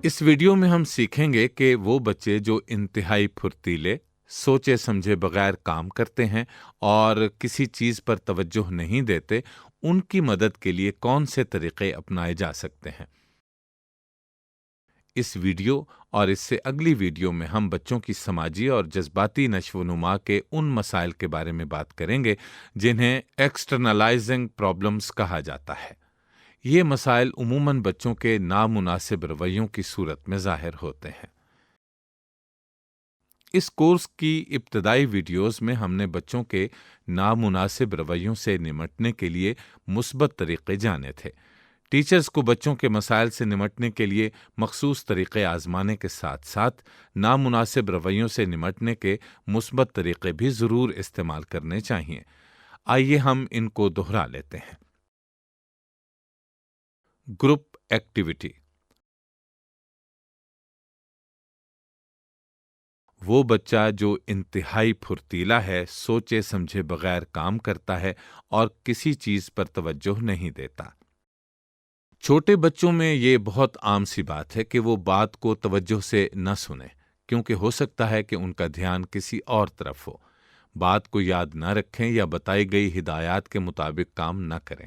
اس video میں ہم سیکھیں گے کہ وہ بچے جو انتہائی پھرتیلے، سوچے سمجھے بغیر کام کرتے ہیں اور کسی چیز پر توجہ نہیں دیتے، ان کی مدد کے لیے کون سے طریقے اپنائے جا سکتے ہیں۔ اس ویڈیو اور اس سے اگلی ویڈیو میں ہم بچوں کی سماجی اور جذباتی نشو و نما کے ان مسائل کے بارے میں بات کریں گے جنہیں ایکسٹرنلائزنگ پرابلمز کہا جاتا ہے۔ یہ مسائل عموماً بچوں کے نامناسب رویوں کی صورت میں ظاہر ہوتے ہیں۔ اس کورس کی ابتدائی ویڈیوز میں ہم نے بچوں کے نامناسب رویوں سے نمٹنے کے لیے مثبت طریقے جانے تھے۔ ٹیچرز کو بچوں کے مسائل سے نمٹنے کے لیے مخصوص طریقے آزمانے کے ساتھ ساتھ نامناسب رویوں سے نمٹنے کے مثبت طریقے بھی ضرور استعمال کرنے چاہیے۔ آئیے ہم ان کو دہرا لیتے ہیں۔ Group activity. وہ بچہ جو انتہائی پھرتیلا ہے، سوچے سمجھے بغیر کام کرتا ہے اور کسی چیز پر توجہ نہیں دیتا۔ چھوٹے بچوں میں یہ بہت عام سی بات ہے کہ وہ بات کو توجہ سے نہ سنیں، کیونکہ ہو سکتا ہے کہ ان کا دھیان کسی اور طرف ہو، بات کو یاد نہ رکھیں یا بتائی گئی ہدایات کے مطابق کام نہ کریں۔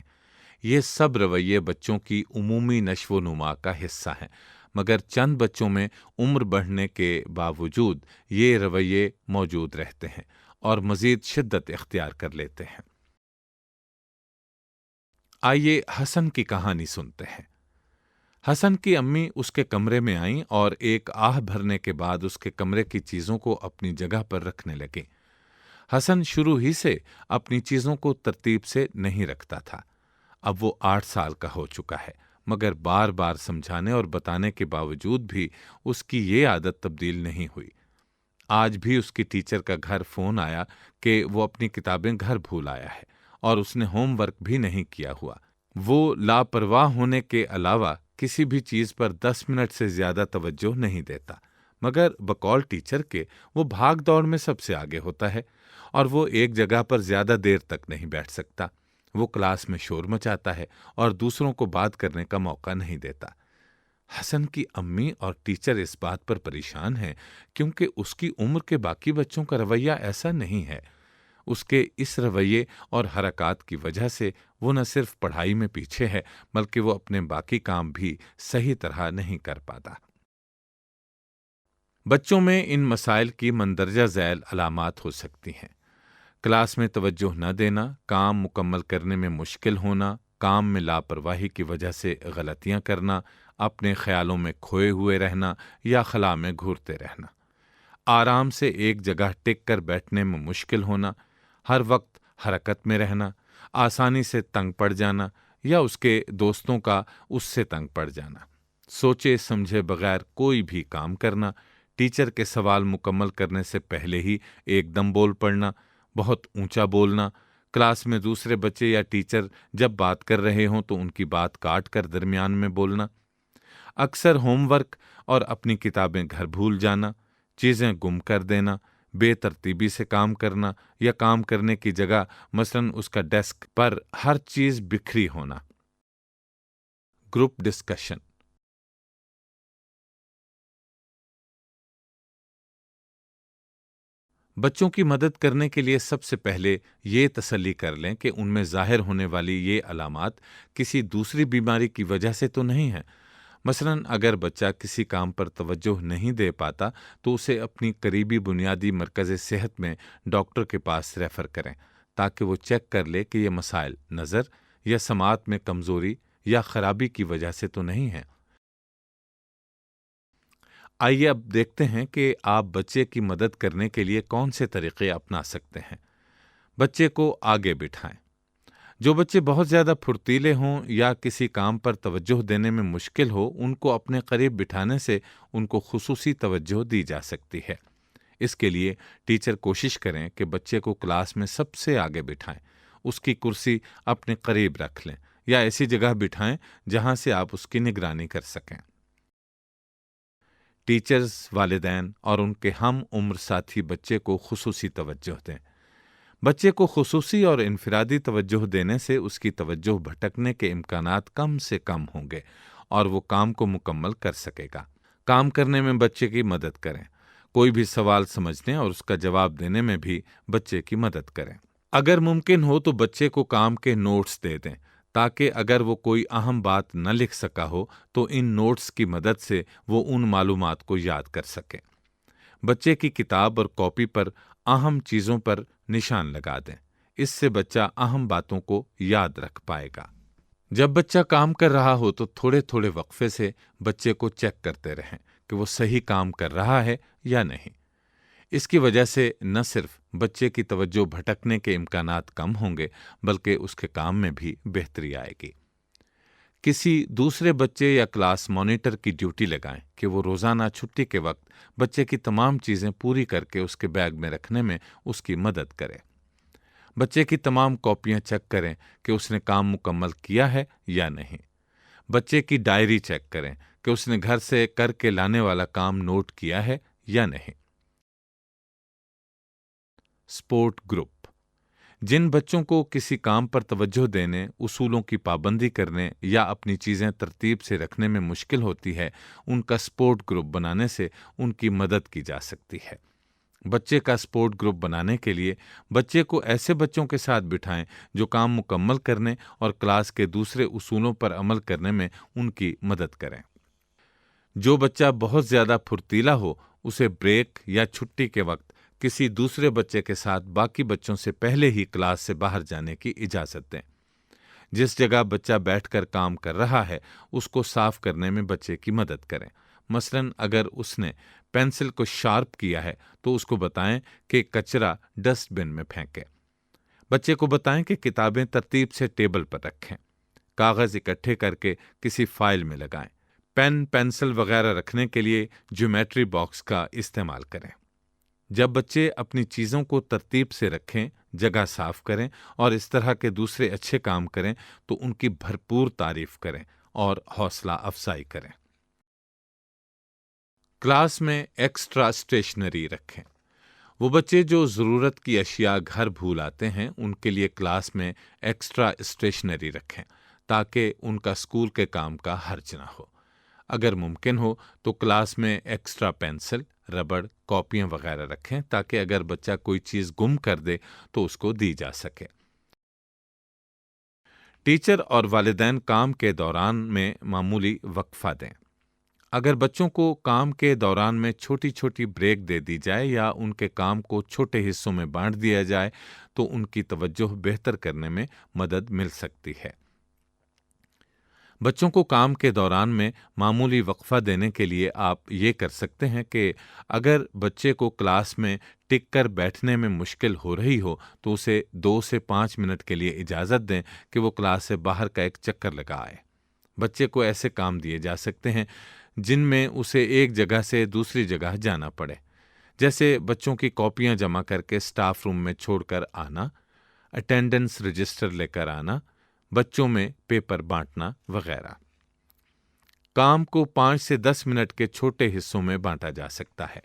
یہ سب رویے بچوں کی عمومی نشو و نما کا حصہ ہیں، مگر چند بچوں میں عمر بڑھنے کے باوجود یہ رویے موجود رہتے ہیں اور مزید شدت اختیار کر لیتے ہیں۔ آئیے حسن کی کہانی سنتے ہیں۔ حسن کی امی اس کے کمرے میں آئیں اور ایک آہ بھرنے کے بعد اس کے کمرے کی چیزوں کو اپنی جگہ پر رکھنے لگیں۔ حسن شروع ہی سے اپنی چیزوں کو ترتیب سے نہیں رکھتا تھا۔ اب وہ 8 سال کا ہو چکا ہے، مگر بار بار سمجھانے اور بتانے کے باوجود بھی اس کی یہ عادت تبدیل نہیں ہوئی۔ آج بھی اس کی ٹیچر کا گھر فون آیا کہ وہ اپنی کتابیں گھر بھول آیا ہے اور اس نے ہوم ورک بھی نہیں کیا ہوا۔ وہ لاپرواہ ہونے کے علاوہ کسی بھی چیز پر 10 منٹ سے زیادہ توجہ نہیں دیتا، مگر بقول ٹیچر کے وہ بھاگ دوڑ میں سب سے آگے ہوتا ہے اور وہ ایک جگہ پر زیادہ دیر تک نہیں بیٹھ سکتا۔ وہ کلاس میں شور مچاتا ہے اور دوسروں کو بات کرنے کا موقع نہیں دیتا۔ حسن کی امی اور ٹیچر اس بات پر پریشان ہیں کیونکہ اس کی عمر کے باقی بچوں کا رویہ ایسا نہیں ہے۔ اس کے اس رویے اور حرکات کی وجہ سے وہ نہ صرف پڑھائی میں پیچھے ہے، بلکہ وہ اپنے باقی کام بھی صحیح طرح نہیں کر پاتا۔ بچوں میں ان مسائل کی مندرجہ ذیل علامات ہو سکتی ہیں: کلاس میں توجہ نہ دینا، کام مکمل کرنے میں مشکل ہونا، کام میں لاپرواہی کی وجہ سے غلطیاں کرنا، اپنے خیالوں میں کھوئے ہوئے رہنا یا خلا میں گھورتے رہنا، آرام سے ایک جگہ ٹک کر بیٹھنے میں مشکل ہونا، ہر وقت حرکت میں رہنا، آسانی سے تنگ پڑ جانا یا اس کے دوستوں کا اس سے تنگ پڑ جانا، سوچے سمجھے بغیر کوئی بھی کام کرنا، ٹیچر کے سوال مکمل کرنے سے پہلے ہی ایک دم بول پڑنا، بہت اونچا بولنا، کلاس میں دوسرے بچے یا ٹیچر جب بات کر رہے ہوں تو ان کی بات کاٹ کر درمیان میں بولنا، اکثر ہوم ورک اور اپنی کتابیں گھر بھول جانا، چیزیں گم کر دینا، بے ترتیبی سے کام کرنا یا کام کرنے کی جگہ مثلاً اس کا ڈیسک پر ہر چیز بکھری ہونا۔ Group discussion. بچوں کی مدد کرنے کے لیے سب سے پہلے یہ تسلی کر لیں کہ ان میں ظاہر ہونے والی یہ علامات کسی دوسری بیماری کی وجہ سے تو نہیں ہیں۔ مثلاً اگر بچہ کسی کام پر توجہ نہیں دے پاتا تو اسے اپنی قریبی بنیادی مرکز صحت میں ڈاکٹر کے پاس ریفر کریں تاکہ وہ چیک کر لے کہ یہ مسائل نظر یا سماعت میں کمزوری یا خرابی کی وجہ سے تو نہیں ہیں۔ آئیے اب دیکھتے ہیں کہ آپ بچے کی مدد کرنے کے لیے کون سے طریقے اپنا سکتے ہیں۔ بچے کو آگے بٹھائیں۔ جو بچے بہت زیادہ پھرتیلے ہوں یا کسی کام پر توجہ دینے میں مشکل ہو، ان کو اپنے قریب بٹھانے سے ان کو خصوصی توجہ دی جا سکتی ہے۔ اس کے لیے ٹیچر کوشش کریں کہ بچے کو کلاس میں سب سے آگے بٹھائیں، اس کی کرسی اپنے قریب رکھ لیں یا ایسی جگہ بٹھائیں جہاں سے آپ اس کی نگرانی کر سکیں۔ ٹیچرز، والدین اور ان کے ہم عمر ساتھی بچے کو خصوصی توجہ دیں۔ بچے کو خصوصی اور انفرادی توجہ دینے سے اس کی توجہ بھٹکنے کے امکانات کم سے کم ہوں گے اور وہ کام کو مکمل کر سکے گا۔ کام کرنے میں بچے کی مدد کریں۔ کوئی بھی سوال سمجھنے اور اس کا جواب دینے میں بھی بچے کی مدد کریں۔ اگر ممکن ہو تو بچے کو کام کے نوٹس دے دیں تاکہ اگر وہ کوئی اہم بات نہ لکھ سکا ہو تو ان نوٹس کی مدد سے وہ ان معلومات کو یاد کر سکے۔ بچے کی کتاب اور کاپی پر اہم چیزوں پر نشان لگا دیں۔ اس سے بچہ اہم باتوں کو یاد رکھ پائے گا۔ جب بچہ کام کر رہا ہو تو تھوڑے تھوڑے وقفے سے بچے کو چیک کرتے رہیں کہ وہ صحیح کام کر رہا ہے یا نہیں۔ اس کی وجہ سے نہ صرف بچے کی توجہ بھٹکنے کے امکانات کم ہوں گے بلکہ اس کے کام میں بھی بہتری آئے گی۔ کسی دوسرے بچے یا کلاس مانیٹر کی ڈیوٹی لگائیں کہ وہ روزانہ چھٹی کے وقت بچے کی تمام چیزیں پوری کر کے اس کے بیگ میں رکھنے میں اس کی مدد کرے۔ بچے کی تمام کاپیاں چیک کریں کہ اس نے کام مکمل کیا ہے یا نہیں۔ بچے کی ڈائری چیک کریں کہ اس نے گھر سے کر کے لانے والا کام نوٹ کیا ہے یا نہیں۔ سپورٹ گروپ: جن بچوں کو کسی کام پر توجہ دینے، اصولوں کی پابندی کرنے یا اپنی چیزیں ترتیب سے رکھنے میں مشکل ہوتی ہے، ان کا سپورٹ گروپ بنانے سے ان کی مدد کی جا سکتی ہے۔ بچے کا سپورٹ گروپ بنانے کے لیے بچے کو ایسے بچوں کے ساتھ بٹھائیں جو کام مکمل کرنے اور کلاس کے دوسرے اصولوں پر عمل کرنے میں ان کی مدد کریں۔ جو بچہ بہت زیادہ پھرتیلا ہو اسے بریک یا چھٹی کے وقت کسی دوسرے بچے کے ساتھ باقی بچوں سے پہلے ہی کلاس سے باہر جانے کی اجازت دیں۔ جس جگہ بچہ بیٹھ کر کام کر رہا ہے اس کو صاف کرنے میں بچے کی مدد کریں۔ مثلاً اگر اس نے پینسل کو شارپ کیا ہے تو اس کو بتائیں کہ کچرا ڈسٹ بن میں پھینکے۔ بچے کو بتائیں کہ کتابیں ترتیب سے ٹیبل پر رکھیں۔ کاغذ اکٹھے کر کے کسی فائل میں لگائیں۔ پین، پینسل وغیرہ رکھنے کے لیے جیومیٹری باکس کا استعمال کریں۔ جب بچے اپنی چیزوں کو ترتیب سے رکھیں، جگہ صاف کریں اور اس طرح کے دوسرے اچھے کام کریں تو ان کی بھرپور تعریف کریں اور حوصلہ افزائی کریں۔ کلاس میں ایکسٹرا اسٹیشنری رکھیں۔ وہ بچے جو ضرورت کی اشیاء گھر بھول آتے ہیں ان کے لیے کلاس میں ایکسٹرا اسٹیشنری رکھیں تاکہ ان کا اسکول کے کام کا حرج نہ ہو۔ اگر ممکن ہو تو کلاس میں ایکسٹرا پینسل، ربڑ، کاپیاں وغیرہ رکھیں تاکہ اگر بچہ کوئی چیز گم کر دے تو اس کو دی جا سکے۔ ٹیچر اور والدین کام کے دوران میں معمولی وقفہ دیں۔ اگر بچوں کو کام کے دوران میں چھوٹی چھوٹی بریک دے دی جائے یا ان کے کام کو چھوٹے حصوں میں بانٹ دیا جائے تو ان کی توجہ بہتر کرنے میں مدد مل سکتی ہے۔ بچوں کو کام کے دوران میں معمولی وقفہ دینے کے لیے آپ یہ کر سکتے ہیں کہ اگر بچے کو کلاس میں ٹک کر بیٹھنے میں مشکل ہو رہی ہو تو اسے 2 سے 5 منٹ کے لیے اجازت دیں کہ وہ کلاس سے باہر کا ایک چکر لگا آئے۔ بچے کو ایسے کام دیے جا سکتے ہیں جن میں اسے ایک جگہ سے دوسری جگہ جانا پڑے، جیسے بچوں کی کاپیاں جمع کر کے اسٹاف روم میں چھوڑ کر آنا، اٹینڈنس رجسٹر لے کر آنا، بچوں میں پیپر بانٹنا وغیرہ۔ کام کو 5 سے 10 منٹ کے چھوٹے حصوں میں بانٹا جا سکتا ہے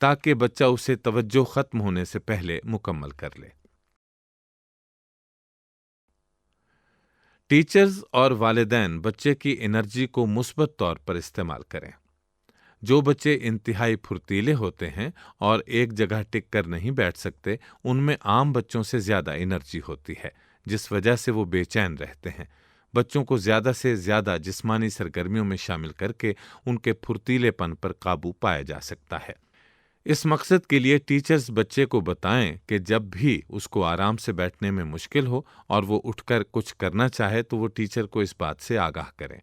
تاکہ بچہ اسے توجہ ختم ہونے سے پہلے مکمل کر لے۔ ٹیچرز اور والدین بچے کی انرجی کو مثبت طور پر استعمال کریں۔ جو بچے انتہائی پھرتیلے ہوتے ہیں اور ایک جگہ ٹک کر نہیں بیٹھ سکتے ان میں عام بچوں سے زیادہ انرجی ہوتی ہے، جس وجہ سے وہ بے چین رہتے ہیں۔ بچوں کو زیادہ سے زیادہ جسمانی سرگرمیوں میں شامل کر کے ان کے پھرتیلے پن پر قابو پایا جا سکتا ہے۔ اس مقصد کے لیے ٹیچرز بچے کو بتائیں کہ جب بھی اس کو آرام سے بیٹھنے میں مشکل ہو اور وہ اٹھ کر کچھ کرنا چاہے تو وہ ٹیچر کو اس بات سے آگاہ کریں۔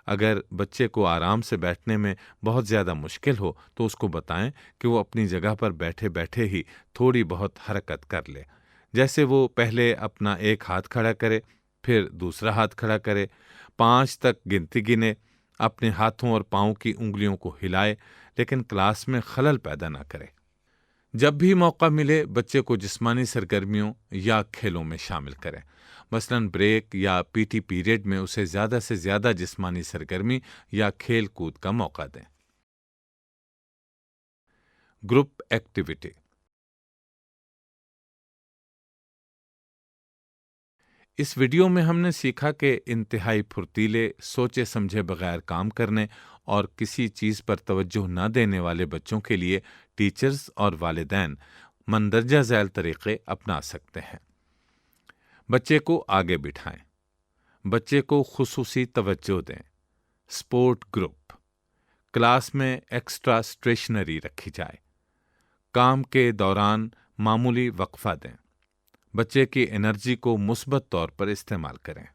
اگر بچے کو آرام سے بیٹھنے میں بہت زیادہ مشکل ہو تو اس کو بتائیں کہ وہ اپنی جگہ پر بیٹھے بیٹھے ہی تھوڑی بہت حرکت کر لے، جیسے وہ پہلے اپنا ایک ہاتھ کھڑا کرے، پھر دوسرا ہاتھ کھڑا کرے، 5 تک گنتی گنے، اپنے ہاتھوں اور پاؤں کی انگلیوں کو ہلائے، لیکن کلاس میں خلل پیدا نہ کرے۔ جب بھی موقع ملے بچے کو جسمانی سرگرمیوں یا کھیلوں میں شامل کریں۔ مثلاً بریک یا پی ٹی پیریڈ میں اسے زیادہ سے زیادہ جسمانی سرگرمی یا کھیل کود کا موقع دیں۔ گروپ ایکٹیویٹی: اس ویڈیو میں ہم نے سیکھا کہ انتہائی پھرتیلے، سوچے سمجھے بغیر کام کرنے اور کسی چیز پر توجہ نہ دینے والے بچوں کے لیے ٹیچرز اور والدین مندرجہ ذیل طریقے اپنا سکتے ہیں۔ بچے کو آگے بٹھائیں، بچے کو خصوصی توجہ دیں، سپورٹ گروپ، کلاس میں ایکسٹرا اسٹیشنری رکھی جائے، کام کے دوران معمولی وقفہ دیں، بچے کی انرجی کو مثبت طور پر استعمال کریں۔